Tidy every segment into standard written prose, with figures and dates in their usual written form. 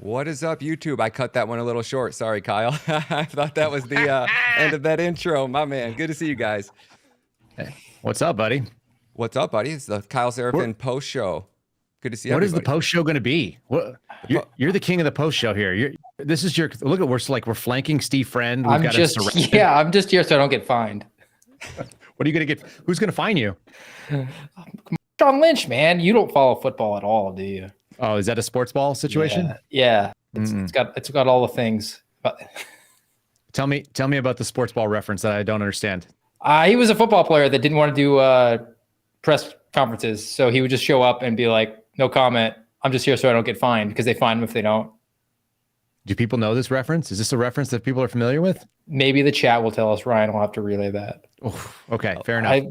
What is up, YouTube? I cut that one a little short. Sorry, Kyle. I thought that was the end of that intro. My man. Good to see you guys. Hey, what's up, buddy? What's up, buddy? It's the Kyle Seraphin post show. Good to see everybody. What is the post show going to be? You're the king of the post show here. This is your look at we're flanking Steve Friend. I'm just here so I don't get fined. What are you going to get? Who's going to fine you? John Lynch, man. You don't follow football at all, do you? Oh, is that a sports ball situation? Yeah. It's got all the things. Tell me about the sports ball reference that I don't understand. He was a football player that didn't want to do press conferences, so he would just show up and be like, "No comment. I'm just here so I don't get fined," because they fine him if they don't. Do people know this reference? Is this a reference that people are familiar with? Maybe the chat will tell us. Ryan will have to relay that. Oh, okay, fair enough.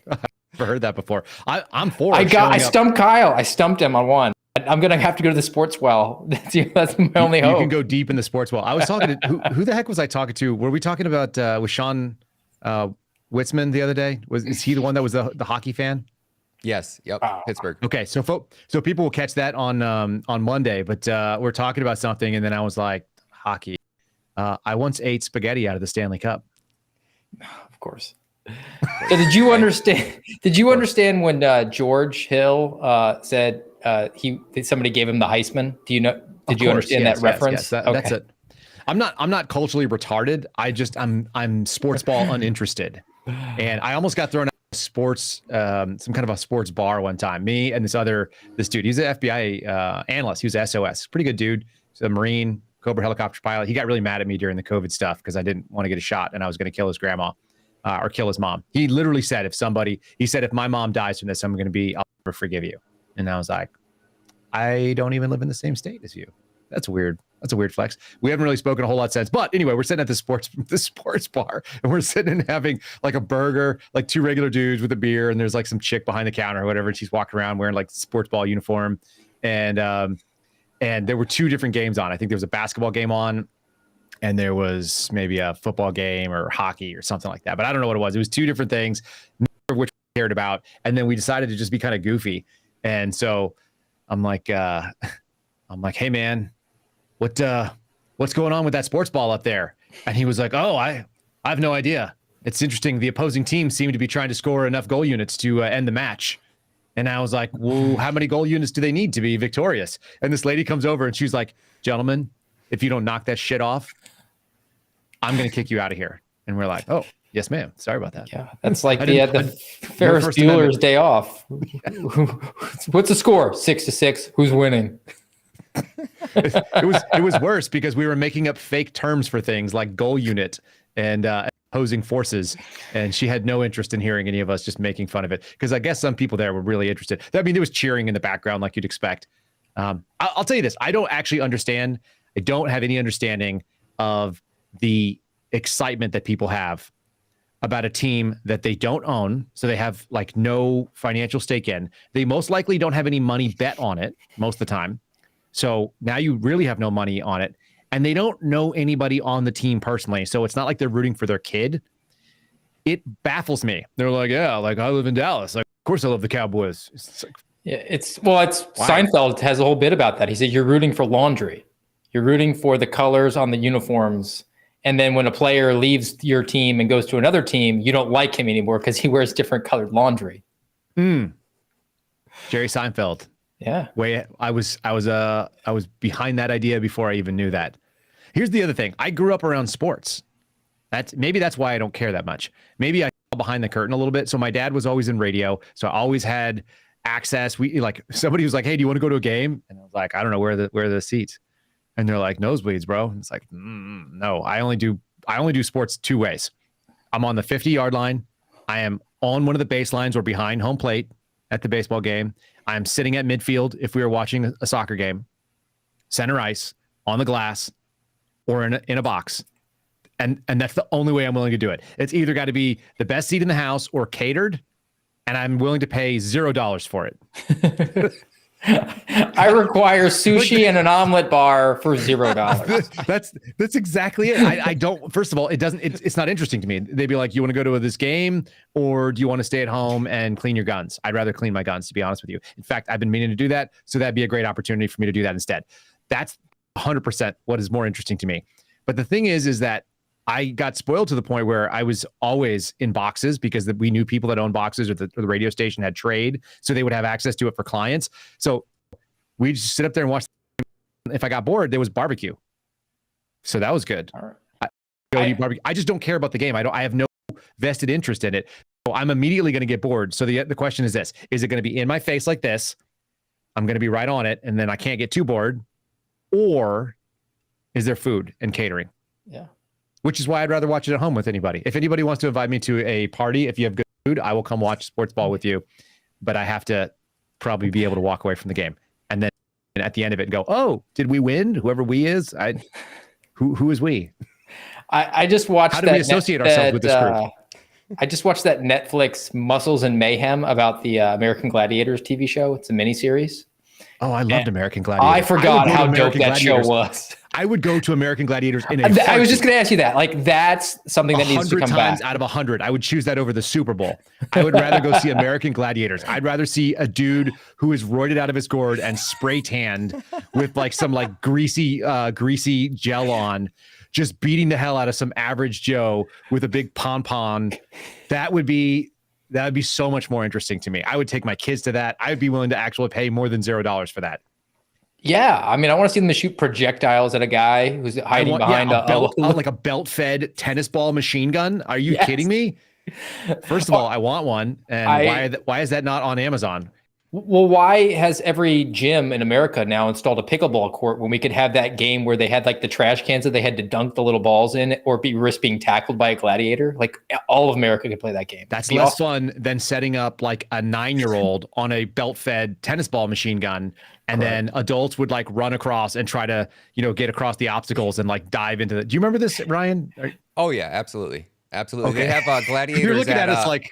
I've never heard that before. I'm for. I stumped Kyle. I stumped him on one. I'm gonna have to go to the sports well. That's my only hope. You can go deep in the sports well. I was talking to who the heck was I talking to? Were we talking about with Sean Witzman the other day? Is he the one that was the hockey fan? Yes. Yep. Pittsburgh. Okay. So people will catch that on Monday, but we're talking about something. And then I was like, hockey. I once ate spaghetti out of the Stanley Cup. Of course. So did you understand when George Hill said somebody gave him the Heisman? Did you understand that reference? Yes. That's it. I'm not culturally retarded. I'm sports ball uninterested. And I almost got thrown out of sports, some kind of a sports bar one time. Me and this dude, he's an FBI analyst. He was SOS, pretty good dude. He's a Marine, Cobra helicopter pilot. He got really mad at me during the COVID stuff because I didn't want to get a shot and I was going to kill his grandma or kill his mom. He literally said, if my mom dies from this, I'll never forgive you. And I was like, I don't even live in the same state as you. That's weird. That's a weird flex. We haven't really spoken a whole lot since. But anyway, we're sitting at the sports bar and we're sitting and having like a burger, like two regular dudes with a beer, and there's like some chick behind the counter or whatever, and she's walking around wearing like sports ball uniform. And there were two different games on. I think there was a basketball game on, and there was maybe a football game or hockey or something like that. But I don't know what it was. It was two different things, neither of which we cared about. And then we decided to just be kind of goofy. And so I'm like, hey man, what's going on with that sports ball up there? And he was like, oh, I have no idea. It's interesting. The opposing team seemed to be trying to score enough goal units to end the match. And I was like, well, how many goal units do they need to be victorious? And this lady comes over and she's like, gentlemen, if you don't knock that shit off, I'm going to kick you out of here. And we're like, oh, yes, ma'am. Sorry about that. Yeah, that's like the Ferris Bueller's Day Off. What's the score? 6-6. Who's winning? It was worse because we were making up fake terms for things like goal unit and opposing forces, and she had no interest in hearing any of us just making fun of it, because I guess some people there were really interested. I mean, there was cheering in the background like you'd expect. I'll tell you this. I don't actually understand. I don't have any understanding of the excitement that people have about a team that they don't own, so they have like no financial stake in. They most likely don't have any money bet on it most of the time. So now you really have no money on it, and they don't know anybody on the team personally. So it's not like they're rooting for their kid. It baffles me. They're like, yeah, like I live in Dallas. Like, of course I love the Cowboys. It's like, yeah, it's Seinfeld has a whole bit about that. He said, you're rooting for laundry. You're rooting for the colors on the uniforms. And then when a player leaves your team and goes to another team, you don't like him anymore because he wears different colored laundry. Jerry Seinfeld. Yeah. I was behind that idea before I even knew that. Here's the other thing. I grew up around sports. Maybe that's why I don't care that much. Maybe I fell behind the curtain a little bit. So my dad was always in radio, so I always had access. Somebody was like, "Hey, do you want to go to a game?" And I was like, "I don't know where are the seats." And they're like, "Nosebleeds, bro." And it's like, no, I only do sports two ways. I'm on the 50-yard line. I am on one of the baselines or behind home plate at the baseball game. I'm sitting at midfield if we were watching a soccer game, center ice, on the glass, or in a box. And that's the only way I'm willing to do it. It's either got to be the best seat in the house or catered, and I'm willing to pay $0 for it. I require sushi and an omelet bar for $0. That's exactly it. I don't. First of all, it's not interesting to me. They'd be like, "You want to go to this game, or do you want to stay at home and clean your guns?" I'd rather clean my guns, to be honest with you. In fact, I've been meaning to do that, so that'd be a great opportunity for me to do that instead. That's 100% what is more interesting to me. But the thing is that I got spoiled to the point where I was always in boxes because we knew people that owned boxes, or the radio station had trade, so they would have access to it for clients. So we just sit up there and watch. If I got bored, there was barbecue, so that was good. All right. I just don't care about the game. I have no vested interest in it. So I'm immediately going to get bored. So the question is this: is it going to be in my face like this? I'm going to be right on it, and then I can't get too bored, or is there food and catering? Yeah. Which is why I'd rather watch it at home with anybody. If anybody wants to invite me to a party, if you have good food, I will come watch sports ball with you. But I have to probably be able to walk away from the game. And then at the end of it go, oh, did we win? Whoever we is, who is we? I just watched How do we associate ourselves with this group? I just watched that Netflix Muscles and Mayhem about the American Gladiators TV show. It's a miniseries. Oh, I loved American Gladiators. I forgot how dope that show was. I would go to American Gladiators in I was just going to ask you that. Like, that's something that needs to come 100 back. times out of 100, I would choose that over the Super Bowl. I would rather go see American Gladiators. I'd rather see a dude who is roided out of his gourd and spray tanned with like some like greasy gel on, just beating the hell out of some average Joe with a big pom-pom. That would be so much more interesting to me. I would take my kids to that. I would be willing to actually pay more than $0 for that. Yeah, I mean, I want to see them shoot projectiles at a guy who's hiding behind like a belt-fed tennis ball machine gun. Are you kidding me? First of all, I want one, and why is that not on Amazon? Well, why has every gym in America now installed a pickleball court when we could have that game where they had like the trash cans that they had to dunk the little balls in, or risk being tackled by a gladiator? Like all of America could play that game. That's less fun than setting up like a 9-year-old on a belt-fed tennis ball machine gun. And then adults would like run across and try to, get across the obstacles and like dive into Do you remember this, Ryan? Oh yeah, absolutely. Absolutely. Okay. They have gladiators. You're looking at us like,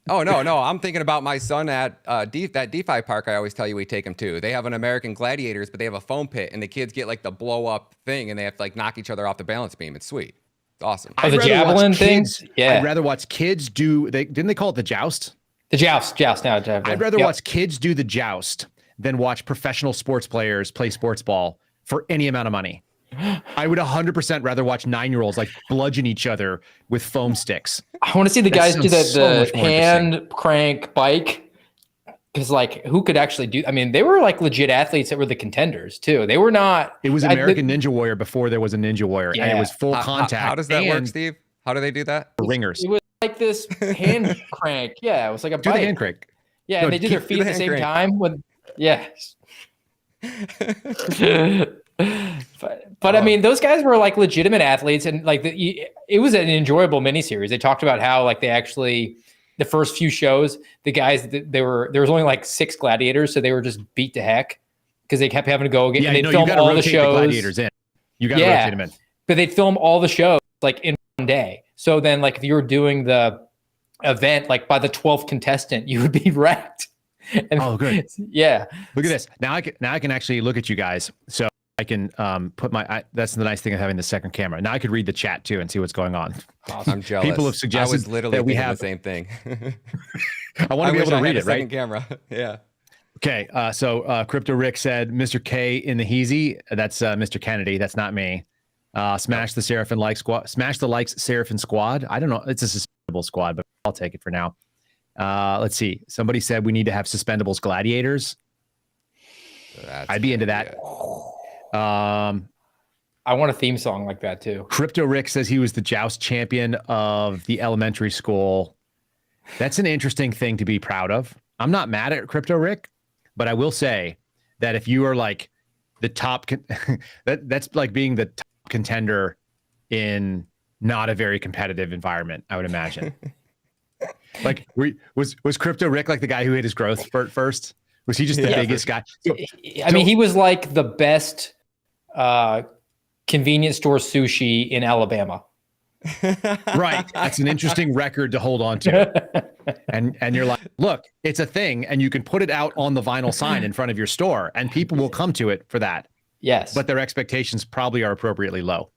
oh no. I'm thinking about my son at that DeFi park. I always tell you we take him to. They have an American Gladiators, but they have a foam pit, and the kids get like the blow up thing, and they have to like knock each other off the balance beam. It's sweet. It's awesome. Oh, the javelin things. Yeah. I'd rather watch kids do. Didn't they call it the joust? The joust. Now. I'd rather watch kids do the joust than watch professional sports players play sports ball for any amount of money. I would 100% rather watch 9-year-olds like bludgeon each other with foam sticks. I want to see the guys do the hand crank bike, because like who could actually do? I mean, they were like legit athletes that were the contenders too. They were not. It was American Ninja Warrior before there was a Ninja Warrior, and it was full contact. How does that work, Steve? How do they do that? Ringers. It was like this hand crank. Yeah, it was like a bike. Do the hand crank. Yeah, and they did their feet at the same time. Yes. But I mean, those guys were like legitimate athletes, and like it was an enjoyable miniseries. They talked about how like they actually, the first few shows, the guys there was only like 6 gladiators, so they were just beat to heck because they kept having to go again. Yeah, and they'd film all the shows. The gladiators in. You got to rotate them in. But they'd film all the shows like in one day. So then, like if you were doing the event, like by the 12th contestant, you would be wrecked. Oh, good. Yeah. Look at this. Now I can actually look at you guys. So I can put that's the nice thing of having the second camera. Now I could read the chat too and see what's going on. Awesome. I'm jealous. People have suggested I was literally that we thinking have the same thing. I want to be able to read it, right? Second camera. Yeah. Okay. So Crypto Rick said, Mr. K in the Heezy. That's Mr. Kennedy. That's not me. Smash the Seraphin like squad. Smash the likes Seraphin squad. I don't know. It's a suspendable squad, but I'll take it for now. Let's see. Somebody said we need to have suspendables gladiators. I'd be into that. I want a theme song like that too. Crypto Rick says he was the joust champion of the elementary school. That's an interesting thing to be proud of. I'm not mad at Crypto Rick, but I will say that if you are like the top, that's like being the top contender in not a very competitive environment, I would imagine. Like, was Crypto Rick like the guy who hit his growth spurt first? Was he just the biggest guy? I mean, he was like the best convenience store sushi in Alabama. Right. That's an interesting record to hold on to. And you're like, look, it's a thing, and you can put it out on the vinyl sign in front of your store, and people will come to it for that. Yes. But their expectations probably are appropriately low.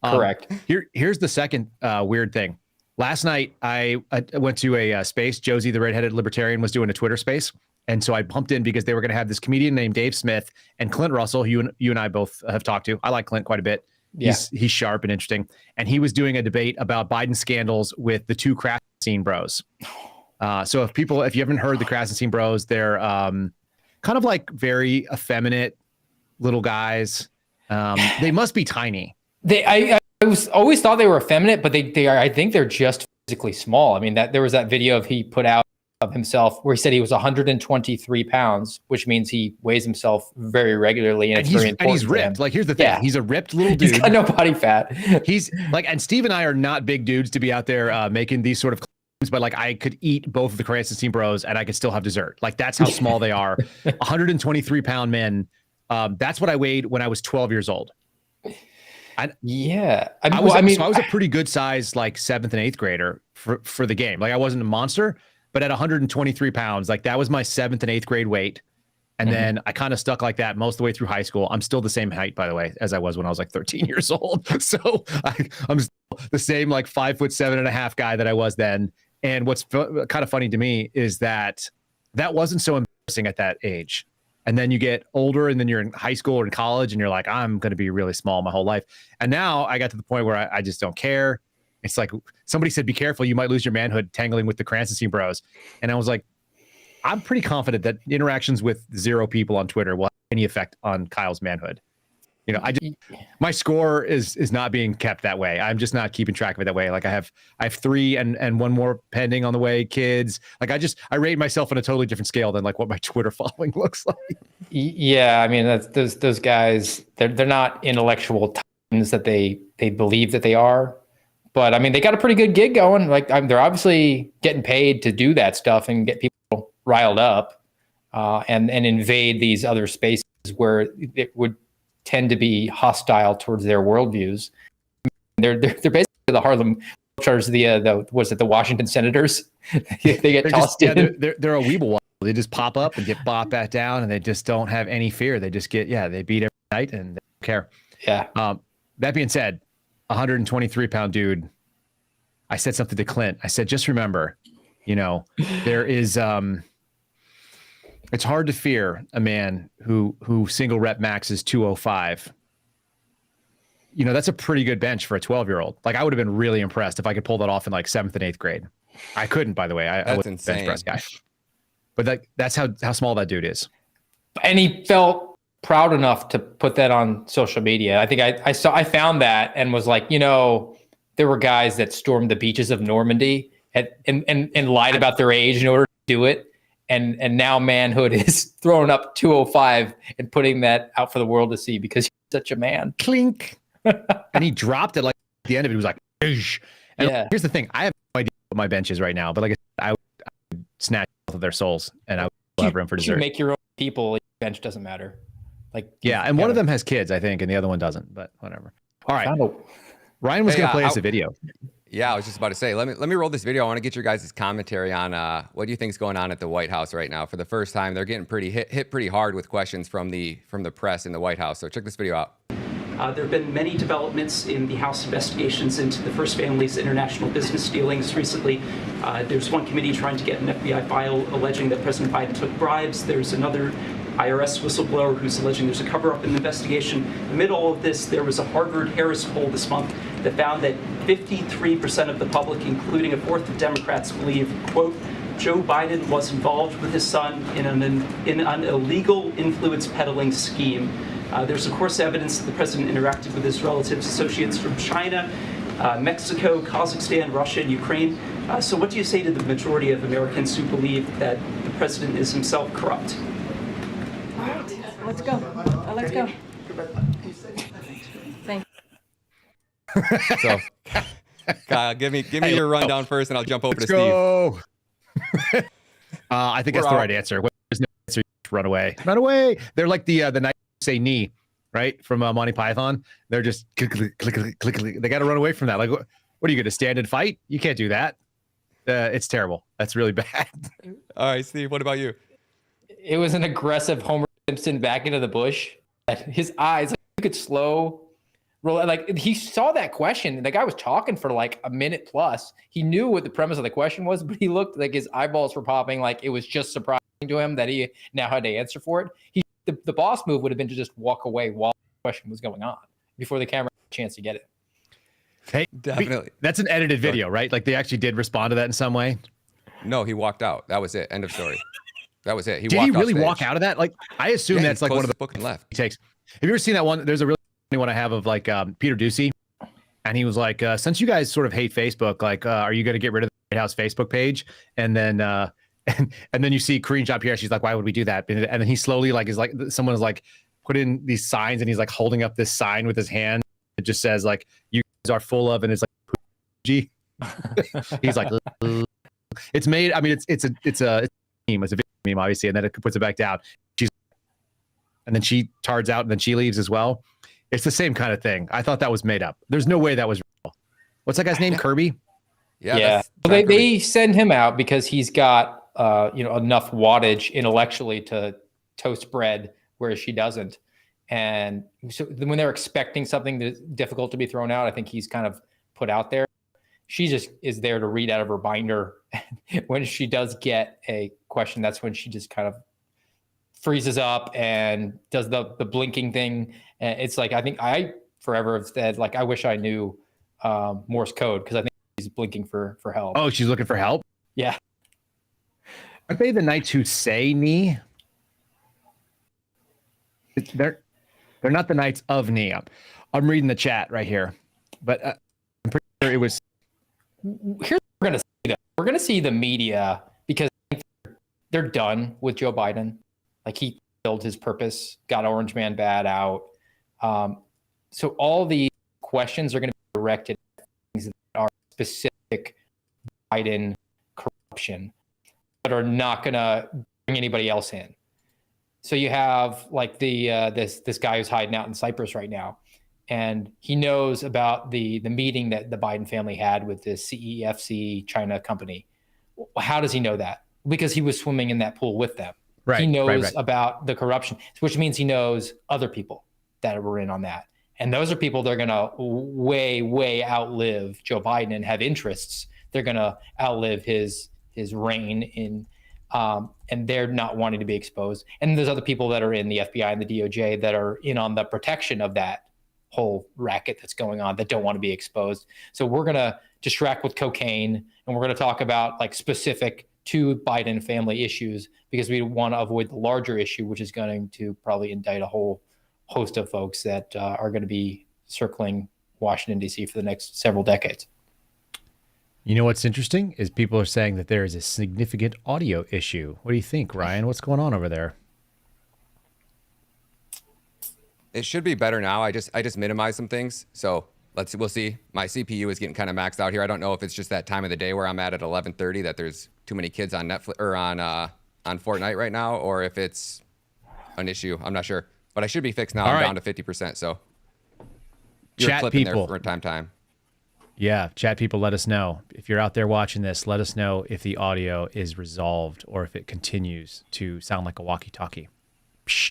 Correct. Here's the second weird thing. Last night, I went to a space. Josie, the redheaded libertarian, was doing a Twitter space, And so I bumped in because they were going to have this comedian named Dave Smith and Clint Russell, who you and I both have talked to. I like Clint quite a bit. Yeah. He's sharp and interesting. And he was doing a debate about Biden scandals with the two Krasenstein bros. So if you haven't heard the Krasenstein bros, they're kind of like very effeminate little guys. They must be tiny. I always thought they were effeminate, but they are. I think they're just physically small. I mean, there was that video he put out of himself where he said he was 123 pounds, which means he weighs himself very regularly, and it's very important. And he's ripped. Like, here's the thing: he's a ripped little dude. He's got no body fat. He's like, and Steve and I are not big dudes to be out there making these sort of claims, but like, I could eat both of the Krasenstein bros and I could still have dessert. Like, that's how small they are. 123-pound men. That's what I weighed when I was 12 years old. I was a pretty good size, like 7th and 8th grader for the game. Like, I wasn't a monster, but at 123 pounds, like that was my 7th and 8th grade weight. And then I kind of stuck like that most of the way through high school. I'm still the same height, by the way, as I was when I was like 13 years old. So I'm still the same like 5'7.5" guy that I was then. And what's kind of funny to me is that wasn't so embarrassing at that age. And then you get older and then you're in high school or in college and you're like, I'm going to be really small my whole life. And now I got to the point where I just don't care. It's like somebody said, be careful, you might lose your manhood tangling with the Krasenstein bros. And I was like, I'm pretty confident that interactions with 0 people on Twitter will have any effect on Kyle's manhood. You know, my score is not being kept that way. I'm just not keeping track of it that way. Like I have 3 and 1 more pending on the way, kids. Like I rate myself on a totally different scale than like what my Twitter following looks like. Yeah, I mean, those guys, they're not intellectual titans that they believe that they are. But I mean, they got a pretty good gig going. Like they're obviously getting paid to do that stuff and get people riled up and invade these other spaces where it would tend to be hostile towards their worldviews. They're basically the Harlem Chargers, the Washington Senators. they get tossed in. They're a Weeble. They just pop up and get bopped back down, and they just don't have any fear. They just they beat every night and they don't care. Yeah. That being said, 123-pound dude. I said something to Clint. I said, just remember, there is. It's hard to fear a man who single rep max is 205. That's a pretty good bench for a 12-year-old. Like, I would have been really impressed if I could pull that off in like 7th and 8th grade. I couldn't, by the way. I was a bench press guy. But that's how small that dude is. And he felt proud enough to put that on social media. I think I found that and was like, there were guys that stormed the beaches of Normandy and lied about their age in order to do it. And now manhood is throwing up 205 and putting that out for the world to see because he's such a man. Clink. And he dropped it like at the end of it. He was like, Eesh. And here's the thing. I have no idea what my bench is right now, but like I would snatch both of their souls and I would have room for dessert. You make your own people. Your bench doesn't matter. And one of them has kids, I think, and the other one doesn't, but whatever. All right. Ryan was going to play us a video. Yeah, I was just about to say, let me roll this video. I want to get your guys' commentary on what do you think is going on at the White House right now. For the first time, they're getting hit pretty hard with questions from the press in the White House. So check this video out. There have been many developments in the House investigations into the First Family's international business dealings recently. There's one committee trying to get an FBI file alleging that President Biden took bribes. There's another IRS whistleblower who's alleging there's a cover-up in the investigation. Amid all of this, there was a Harvard-Harris poll this month that found that 53% of the public, including a fourth of Democrats, believe, quote, Joe Biden was involved with his son in an illegal influence peddling scheme. There's, of course, evidence that the president interacted with his relatives, associates from China, Mexico, Kazakhstan, Russia, and Ukraine. So what do you say to the majority of Americans who believe that the president is himself corrupt? All right, let's go. Let's go. Thanks. So, Kyle, give me your rundown first, and I'll jump over to Steve. I think that's the right answer. There's no answer. Run away. Run away. They're like the night say knee, right, from Monty Python. They're just click, click, click, click, click, click. They got to run away from that. Like, what are you going to stand and fight? You can't do that. It's terrible. That's really bad. All right, Steve, what about you? It was an aggressive Homer Simpson back into the bush. His eyes, like, you could slow roll. Like, he saw that question. The guy was talking for like a minute plus. He knew what the premise of the question was, but he looked like his eyeballs were popping like it was just surprising to him that he now had to answer for it. The boss move would have been to just walk away while the question was going on before the camera had a chance to get it. Hey, Definitely. That's an edited video, right? Like they actually did respond to that in some way. No, he walked out. That was it. End of story. That was it. Did he walked really off walk stage. out of that? Like I assume Yeah, that's he like one of closed the book and left. he takes. Have you ever seen that one? There's a really funny one I have of like Peter Ducey, and he was like, since you guys sort of hate Facebook, like, are you going to get rid of the White House Facebook page? And then and then you see Karine Jean-Pierre. She's like, why would we do that? And then he slowly like is like someone is like put in these signs, and he's like holding up this sign with his hand. It just says like you guys are full of, and it's like G. He's like, it's made. I mean, it's a meme. It's a video meme, obviously, and then it puts it back down. And then she tards out, and then she leaves as well. It's the same kind of thing. I thought that was made up. There's no way that was real. What's that guy's name? Kirby? Yeah. They send him out because he's got enough wattage intellectually to toast bread, whereas she doesn't. And so when they're expecting something that's difficult to be thrown out, I think he's kind of put out there. She just is there to read out of her binder. When she does get a question, that's when she just kind of freezes up and does the blinking thing. And it's like, I think I forever have said, like, I wish I knew Morse code, because I think she's blinking for help. Oh, she's looking for help? Yeah. Are they the knights who say knee? They're not the knights of knee. I'm reading the chat right here, but I'm pretty sure it was. Here's what we're going to see, though. We're going to see the media, because they're done with Joe Biden. Like, he fulfilled his purpose, got Orange Man bad out. So all the questions are going to be directed at things that are specific Biden corruption, but are not going to bring anybody else in. So you have like this guy who's hiding out in Cyprus right now, and he knows about the meeting that the Biden family had with the CEFC China company. How does he know that? Because he was swimming in that pool with them. Right, he knows right. about the corruption, which means he knows other people that were in on that. And those are people that are going to way outlive Joe Biden and have interests. They're going to outlive his reign in, and they're not wanting to be exposed. And there's other people that are in the FBI and the DOJ that are in on the protection of that whole racket that's going on that don't want to be exposed. So we're going to distract with cocaine, and we're going to talk about like specific to Biden family issues, because we want to avoid the larger issue, which is going to probably indict a whole host of folks that are going to be circling Washington, D.C. for the next several decades. You know what's interesting is people are saying that there is a significant audio issue. What do you think, Ryan? What's going on over there? It should be better now. I just minimized some things, so we'll see. My CPU is getting kind of maxed out here. I don't know if it's just that time of the day where I'm at 11:30 that there's too many kids on Netflix or on Fortnite right now, or if it's an issue. I'm not sure, but I should be fixed now. All I'm right. down to 50%. So you're Chat clipping people. there for time. Yeah, chat people, let us know. If you're out there watching this, let us know if the audio is resolved or if it continues to sound like a walkie-talkie.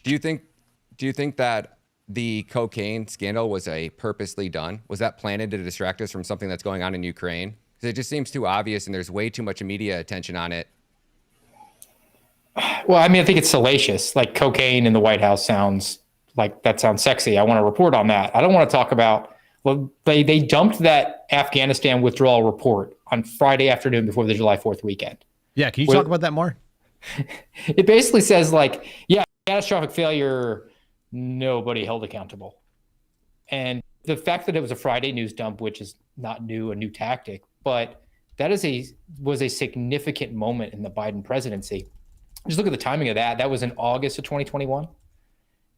Do you think that the cocaine scandal was purposely done? Was that planted to distract us from something that's going on in Ukraine? Because it just seems too obvious, and there's way too much media attention on it. Well, I mean, I think it's salacious. Like, cocaine in the White House sounds sexy. I want to report on that. I don't want to talk about. Well, they dumped that Afghanistan withdrawal report on Friday afternoon before the July 4th weekend. Yeah, can you talk about that more? It basically says, like, yeah, catastrophic failure, nobody held accountable. And the fact that it was a Friday news dump, which is not new, a new tactic, but that was a significant moment in the Biden presidency. Just look at the timing of that. That was in August of 2021.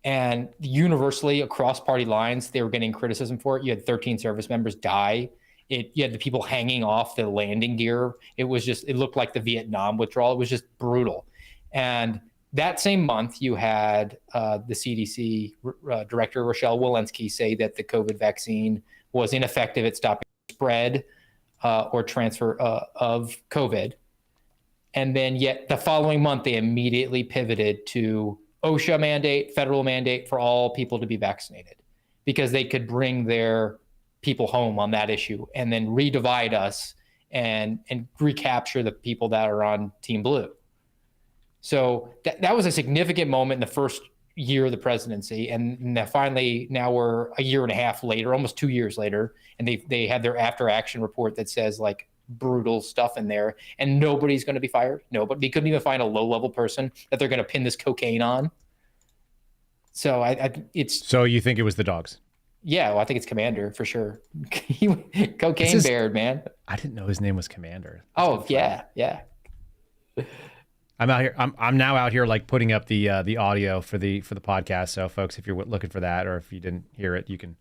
And universally across party lines, they were getting criticism for it. You had 13 service members die. You had the people hanging off the landing gear. It looked like the Vietnam withdrawal. It was just brutal. And that same month, you had the CDC director, Rochelle Walensky, say that the COVID vaccine was ineffective at stopping spread or transfer of COVID. And then yet the following month, they immediately pivoted to OSHA mandate, federal mandate for all people to be vaccinated, because they could bring their people home on that issue and then redivide us and recapture the people that are on Team Blue. So that was a significant moment in the first year of the presidency. And finally, now we're a year and a half later, almost 2 years later, and they had their after action report that says like brutal stuff in there, and nobody's going to be fired. Nobody. They couldn't even find a low level person that they're going to pin this cocaine on. So So you think it was the dogs? Yeah, well, I think it's Commander for sure. Cocaine Bear, man. I didn't know his name was Commander. That's yeah. I'm out here. I'm now out here like putting up the audio for the podcast. So folks, if you're looking for that, or if you didn't hear it, you can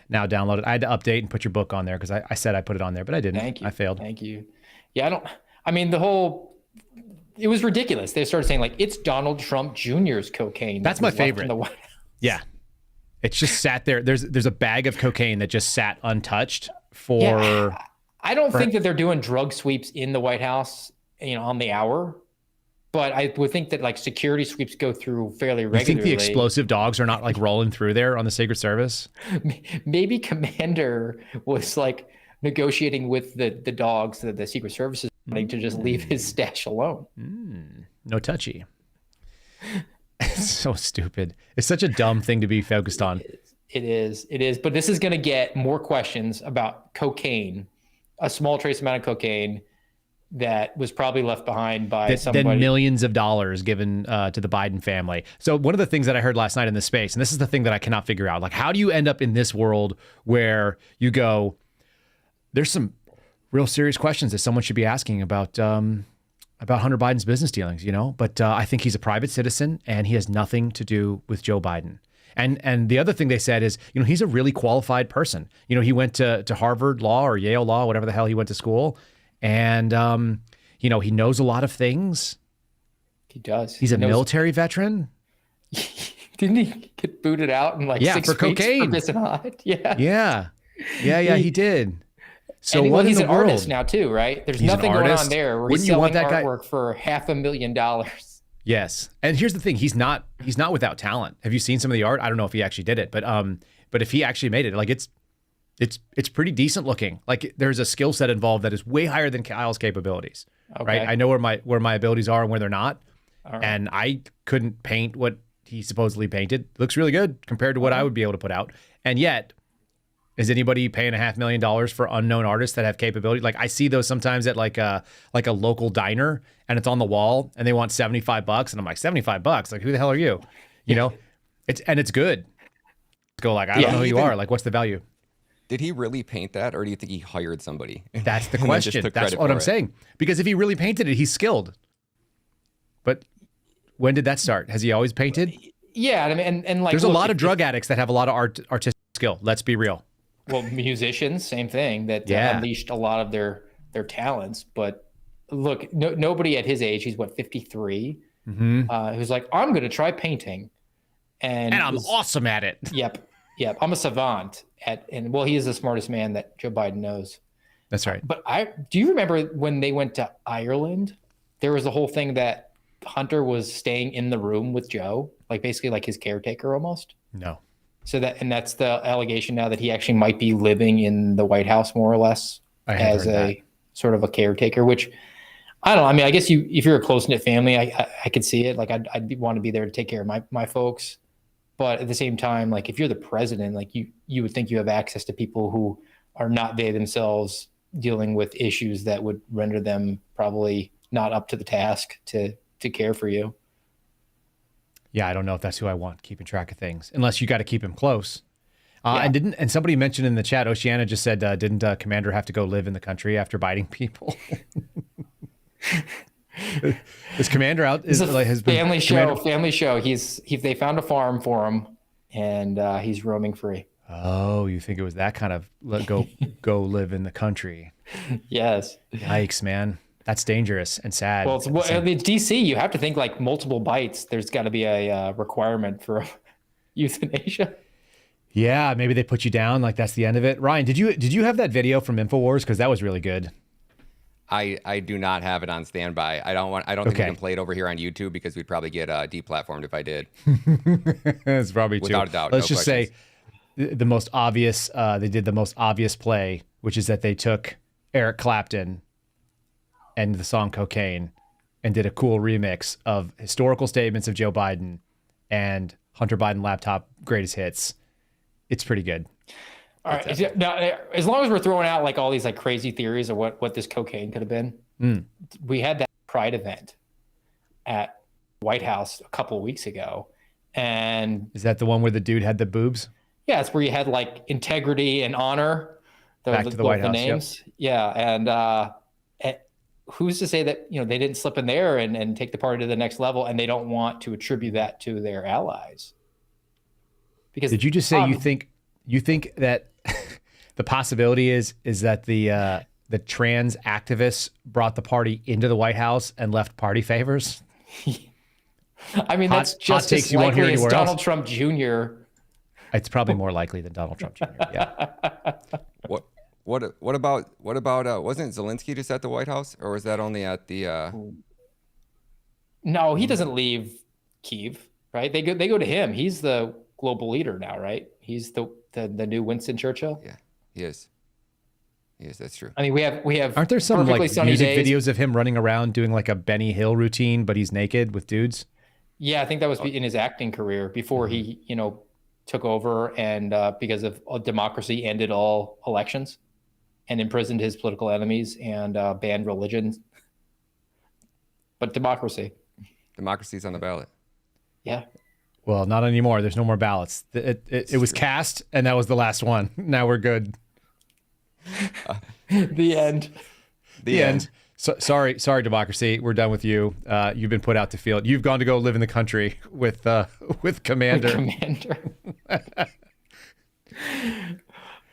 now download it. I had to update and put your book on there because I said I put it on there, but I didn't. Thank you. I failed. Thank you. Yeah, it was ridiculous. They started saying like it's Donald Trump Jr.'s cocaine. That's my favorite. Yeah. It's just sat there. There's a bag of cocaine that just sat untouched for. Yeah, I don't think that they're doing drug sweeps in the White House, on the hour. But I would think that like security sweeps go through fairly regularly. You think the explosive dogs are not like rolling through there on the Secret Service? Maybe Commander was like negotiating with the dogs that the Secret Service is wanting to just leave his stash alone. No touchy. It's so stupid. It's such a dumb thing to be focused on. It is. But this is going to get more questions about cocaine, a small trace amount of cocaine that was probably left behind by somebody. Then millions of dollars given to the Biden family. So one of the things that I heard last night in this space, and this is the thing that I cannot figure out, like how do you end up in this world where you go, there's some real serious questions that someone should be asking about Hunter Biden's business dealings, but I think he's a private citizen and he has nothing to do with Joe Biden. And the other thing they said is, he's a really qualified person. He went to Harvard Law or Yale Law, whatever the hell he went to school. And, he knows a lot of things. He does. He's a military veteran. Didn't he get booted out in 6 for cocaine? For Bisonot? Yeah, he did. So he's an artist now too, right? There's nothing going on there where he's selling artwork for $500,000. Yes. And here's the thing. He's not without talent. Have you seen some of the art? I don't know if he actually did it, but if he actually made it, like it's pretty decent looking. Like there's a skill set involved that is way higher than Kyle's capabilities. Okay. Right? I know where my abilities are and where they're not. Right. And I couldn't paint what he supposedly painted. It looks really good compared to what I would be able to put out. And yet, is anybody paying $500,000 for unknown artists that have capability? Like I see those sometimes at like a local diner and it's on the wall and they want $75 and I'm like, $75? Like who the hell are you? It's good. Go like, I don't know who you are. Like what's the value? Did he really paint that, or do you think he hired somebody? That's the question. That's what I'm saying. Because if he really painted it, he's skilled. But when did that start? Has he always painted? Yeah, and like there's a lot of drug addicts that have a lot of artistic skill. Let's be real. Well, musicians, same thing. That unleashed a lot of their talents. But look, nobody at his age, he's 53, who's like, I'm going to try painting, and I'm awesome at it. Yep. I'm a savant he is the smartest man that Joe Biden knows. That's right. But do you remember when they went to Ireland? There was the whole thing that Hunter was staying in the room with Joe, like basically like his caretaker almost. No. So that's the allegation now that he actually might be living in the White House more or less as a sort of a caretaker, which I don't know. I mean, I guess if you're a close knit family, I could see it. Like I'd want to be there to take care of my folks. But at the same time, like if you're the president, like you would think you have access to people who are not they themselves dealing with issues that would render them probably not up to the task to care for you. Yeah, I don't know if that's who I want keeping track of things, unless you got to keep him close. And somebody mentioned in the chat, Oceana just said, didn't Commander have to go live in the country after biting people? Is Commander out? Family show. They found a farm for him, and he's roaming free. Oh, you think it was that kind of go live in the country? Yes. Yikes, man. That's dangerous and sad. Well, it's DC. You have to think like multiple bites. There's got to be a requirement for euthanasia. Yeah, maybe they put you down. Like that's the end of it. Ryan, did you have that video from InfoWars? Because that was really good. I do not have it on standby. I don't think we can play it over here on YouTube because we'd probably get deplatformed if I did. That's probably true. Without a doubt. Let's just say the most obvious. They did the most obvious play, which is that they took Eric Clapton and the song "Cocaine" and did a cool remix of historical statements of Joe Biden and Hunter Biden laptop greatest hits. It's pretty good. All right. Now, as long as we're throwing out like all these like crazy theories of what this cocaine could have been, we had that Pride event at Whitehouse a couple of weeks ago. And is that the one where the dude had the boobs? Yeah, it's where you had like integrity and honor. Back to the White House. Names. Yep. Yeah. And who's to say that, they didn't slip in there and take the party to the next level, and they don't want to attribute that to their allies? Because did you just say you think that the possibility is that the trans activists brought the party into the White House and left party favors? I mean, that's just as likely as Donald Trump Jr. It's probably more likely than Donald Trump Jr. Yeah. What about wasn't Zelensky just at the White House, or was that only at the? No, he doesn't leave Kyiv, right? They go to him. He's the global leader now, right? He's the new Winston Churchill. Yeah, he is. Yes, that's true. I mean, we have. Aren't there some like music days. videos of him running around doing like a Benny Hill routine, but he's naked with dudes? Yeah, I think that was in his acting career before he, took over and because of democracy ended all elections and imprisoned his political enemies and banned religion. But democracy's on the ballot. Yeah. Well, not anymore. There's no more ballots. It was cast, and that was the last one. Now we're good. The end. The end. So, sorry, democracy. We're done with you. You've been put out to field. You've gone to go live in the country with Commander.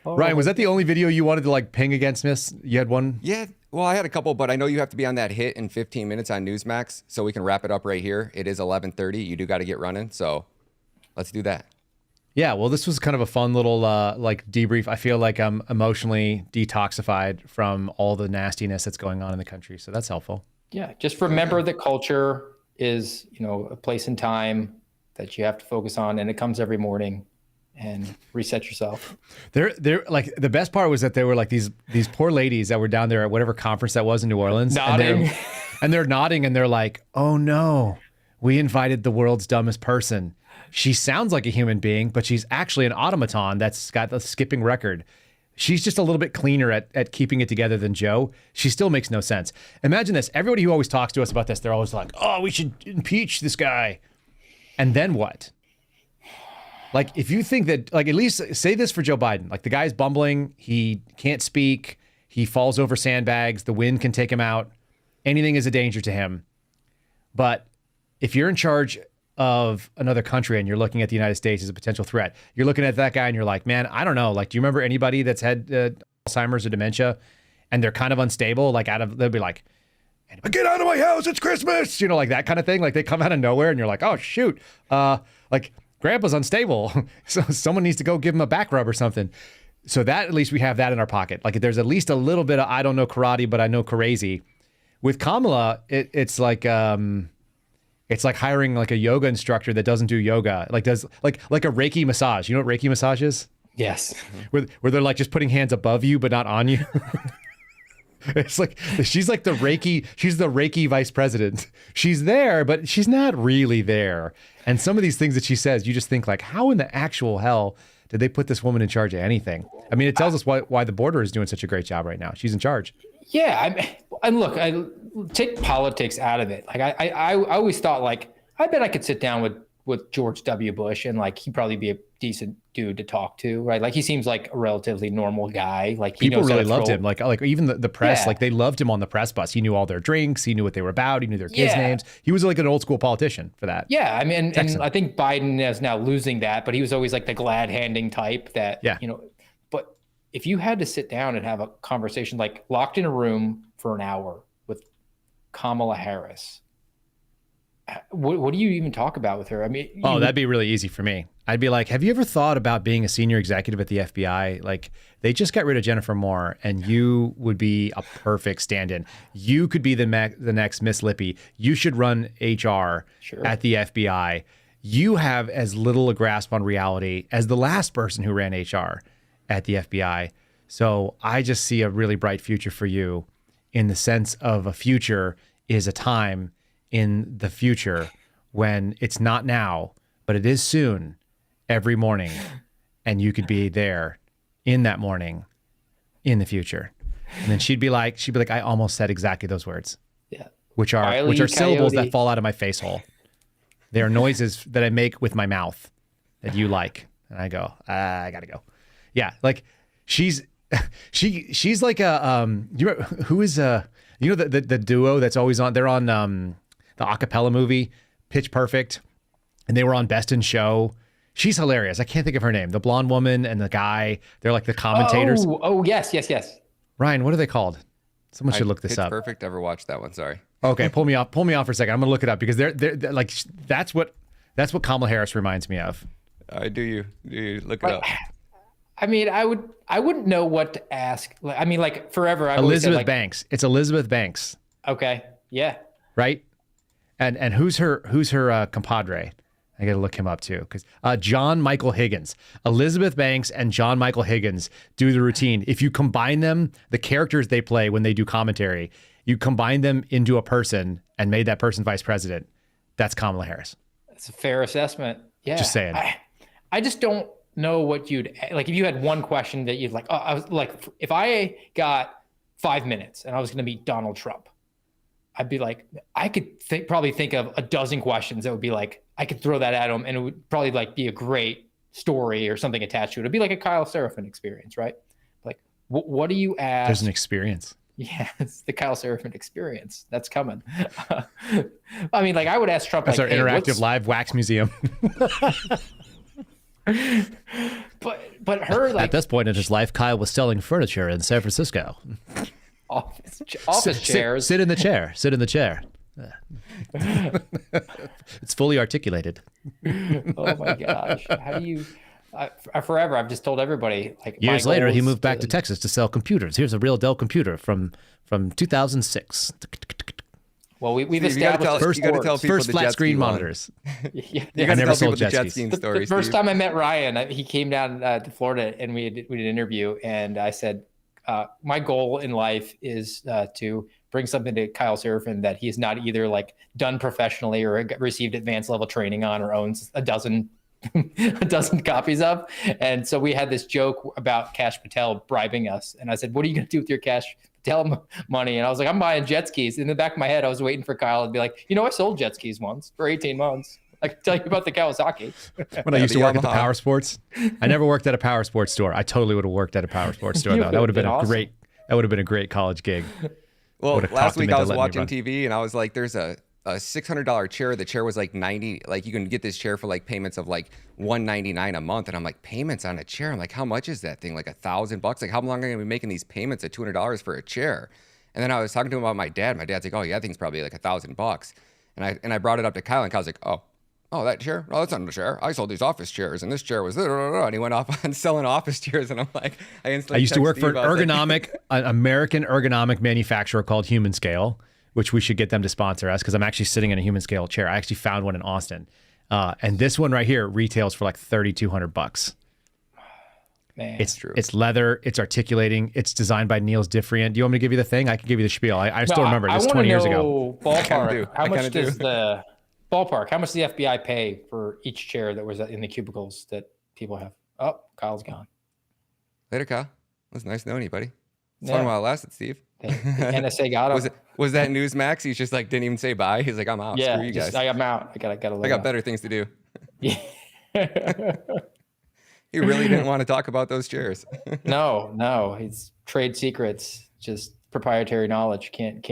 Ryan, was that the only video you wanted to like ping against Miss? You had one? Yeah. Well, I had a couple, but I know you have to be on that hit in 15 minutes on Newsmax, so we can wrap it up right here. It is 11:30. You do got to get running, so let's do that. Yeah, well, this was kind of a fun little like debrief. I feel like I'm emotionally detoxified from all the nastiness that's going on in the country, so that's helpful. Yeah, just remember that culture is, a place and time that you have to focus on, and it comes every morning. And reset yourself. They're like, the best part was that there were like these poor ladies that were down there at whatever conference that was in New Orleans, nodding. and they're nodding, and they're like, "Oh no, we invited the world's dumbest person. She sounds like a human being, but she's actually an automaton that's got the skipping record. She's just a little bit cleaner at keeping it together than Joe. She still makes no sense." Imagine this. Everybody who always talks to us about this, they're always like, "Oh, we should impeach this guy." And then what? Like, if you think that, like, at least say this for Joe Biden. Like, the guy's bumbling. He can't speak. He falls over sandbags. The wind can take him out. Anything is a danger to him. But if you're in charge of another country and you're looking at the United States as a potential threat, you're looking at that guy and you're like, man, I don't know. Like, do you remember anybody that's had Alzheimer's or dementia and they're kind of unstable? Like, they'll be like, "Get out of my house. It's Christmas." Like that kind of thing. Like, they come out of nowhere and you're like, oh, shoot. Like, Grandpa's unstable, so someone needs to go give him a back rub or something. So that, at least we have that in our pocket. Like, there's at least a little bit of, I don't know karate, but I know crazy. With Kamala, it's like hiring like a yoga instructor that doesn't do yoga, like does like a Reiki massage. You know what Reiki massage is? Yes. Where they're like just putting hands above you but not on you. It's like she's like the Reiki vice president. She's there, but she's not really there. And some of these things that she says, you just think like, how in the actual hell did they put this woman in charge of anything? I mean, it tells us why the border is doing such a great job right now. She's in charge. Yeah, and look, I take politics out of it. Like I always thought, like, I bet I could sit down with George W. Bush and like he'd probably be a decent dude to talk to, right? Like, he seems like a relatively normal guy. Like, people really loved him. Like even the press, like they loved him on the press bus. He knew all their drinks. He knew what they were about. He knew their kids' names. He was like an old school politician for that. Yeah, I mean, and I think Biden is now losing that, but he was always like the glad handing type that, but if you had to sit down and have a conversation, like locked in a room for an hour with Kamala Harris, what do you even talk about with her? I mean, that'd be really easy for me. I'd be like, have you ever thought about being a senior executive at the FBI? Like, they just got rid of Jennifer Moore, and you would be a perfect stand-in. You could be the next Miss Lippy. You should run HR at the FBI. You have as little a grasp on reality as the last person who ran HR at the FBI. So I just see a really bright future for you, in the sense of a future is a time in the future when it's not now, but it is soon, every morning, and you could be there in that morning in the future. And then she'd be like, I almost said exactly those words. Yeah. Which are syllables that fall out of my face hole. They are noises that I make with my mouth that you like. And I go, I gotta go. Yeah, like she's like a you remember, who is the duo that's always on, they're on the acapella movie Pitch Perfect, and they were on Best in Show. She's hilarious. I can't think of her name. The blonde woman and the guy, they're like the commentators. Oh yes. Ryan, what are they called? Someone should look this up. Perfect. Never watched that one. Sorry. Okay, pull me off for a second. I'm gonna look it up because they're like that's what Kamala Harris reminds me of. Do you look it up? I mean, I wouldn't know what to ask. I mean, like forever. I've always said, Elizabeth like, Banks. It's Elizabeth Banks. Okay. Yeah. Right. And who's her compadre? I got to look him up too, because John Michael Higgins, Elizabeth Banks, and John Michael Higgins do the routine. If you combine them, the characters they play when they do commentary, you combine them into a person and made that person vice president. That's Kamala Harris. That's a fair assessment. Yeah. Just saying. I just don't know what you'd like if you had one question that you'd like. Oh, I was like, if I got 5 minutes and I was going to meet Donald Trump, I'd be like, I could probably think of a dozen questions that would be like, I could throw that at him and it would probably like be a great story or something attached to it. It'd be like a Kyle Seraphin experience, right? Like, what do you ask? There's an experience. Yeah, it's the Kyle Seraphin experience. That's coming. I mean, like I would ask Trump. That's like, our interactive live wax museum. But her like at this point in his life, Kyle was selling furniture in San Francisco. Office chairs. Sit in the chair. Sit in the chair. It's fully articulated. Oh my gosh! How do you? Forever, I've just told everybody. Like years later, he moved back to Texas to sell computers. Here's a real Dell computer from 2006. Well, we've established first flat screen monitors. You got to tell people the jet skiing story. The first time I met Ryan, he came down to Florida and we did an interview, and I said, my goal in life is to bring something to Kyle Seraphin that he's not either like done professionally or received advanced level training on or owns a dozen copies of. And so we had this joke about Kash Patel bribing us. And I said, what are you going to do with your Kash Patel money? And I was like, I'm buying jet skis. In the back of my head, I was waiting for Kyle to be like, I sold jet skis once for 18 months. I can tell you about the Kawasaki. When I used to work at the Power Sports, I never worked at a Power Sports store. I totally would have worked at a Power Sports store though. That would have been awesome. That would have been a great college gig. Well, last week I was watching TV and I was like, there's a $600 chair. The chair was like 90. Like you can get this chair for like payments of like $199 a month. And I'm like, payments on a chair? I'm like, how much is that thing? Like $1,000? Like how long am I going to be making these payments at $200 for a chair? And then I was talking to him about my dad. My dad's like, oh yeah, that thing's probably like $1,000. And I broued it up to Kyle and Kyle's like, oh, that chair? No, that's not a chair. I sold these office chairs, and this chair was and he went off on selling office chairs, and I'm like, I used to work for an American ergonomic manufacturer called Human Scale, which we should get them to sponsor us because I'm actually sitting in a Human Scale chair. I actually found one in Austin, and this one right here retails for like $3,200. Man, it's true. It's leather. It's articulating. It's designed by Niels Differien. Do you want me to give you the thing? I can give you the spiel. I still remember it. It's 20 years ago. Ballpark. How much does the ballpark? How much does the FBI pay for each chair that was in the cubicles that people have? Oh, Kyle's gone. Later, Kyle. It was nice knowing you, buddy. It's fun while it lasted, Steve. The NSA got him. Was that Newsmax? He's just like didn't even say bye. He's like, I'm out. Yeah, screw you guys. I'm out. I got better things to do. Yeah. He really didn't want to talk about those chairs. No. It's trade secrets, just proprietary knowledge. Can't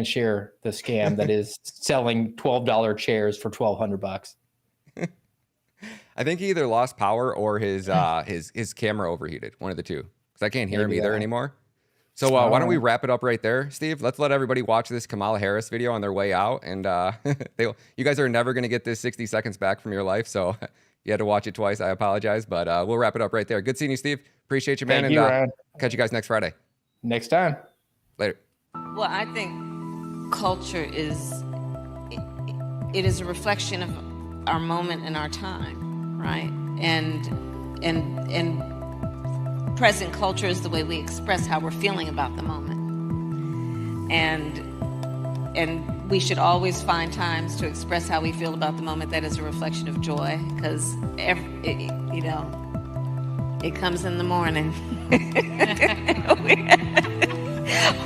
share the scam that is selling $12 chairs for $1,200. I think he either lost power or his camera overheated. One of the two, because I can't hear him either anymore. So why don't we wrap it up right there, Steve? Let's let everybody watch this Kamala Harris video on their way out, and you guys are never going to get this 60 seconds back from your life. So you had to watch it twice. I apologize, but we'll wrap it up right there. Good seeing you, Steve. Appreciate you, man. Thank you, Ryan. Catch you guys next Friday. Next time. Later. Well, I think culture is a reflection of our moment and our time, right? And present culture is the way we express how we're feeling about the moment. And we should always find times to express how we feel about the moment that is a reflection of joy, because it comes in the morning.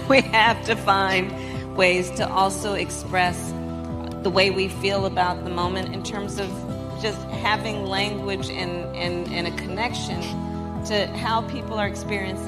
We have to find ways to also express the way we feel about the moment in terms of just having language and a connection to how people are experiencing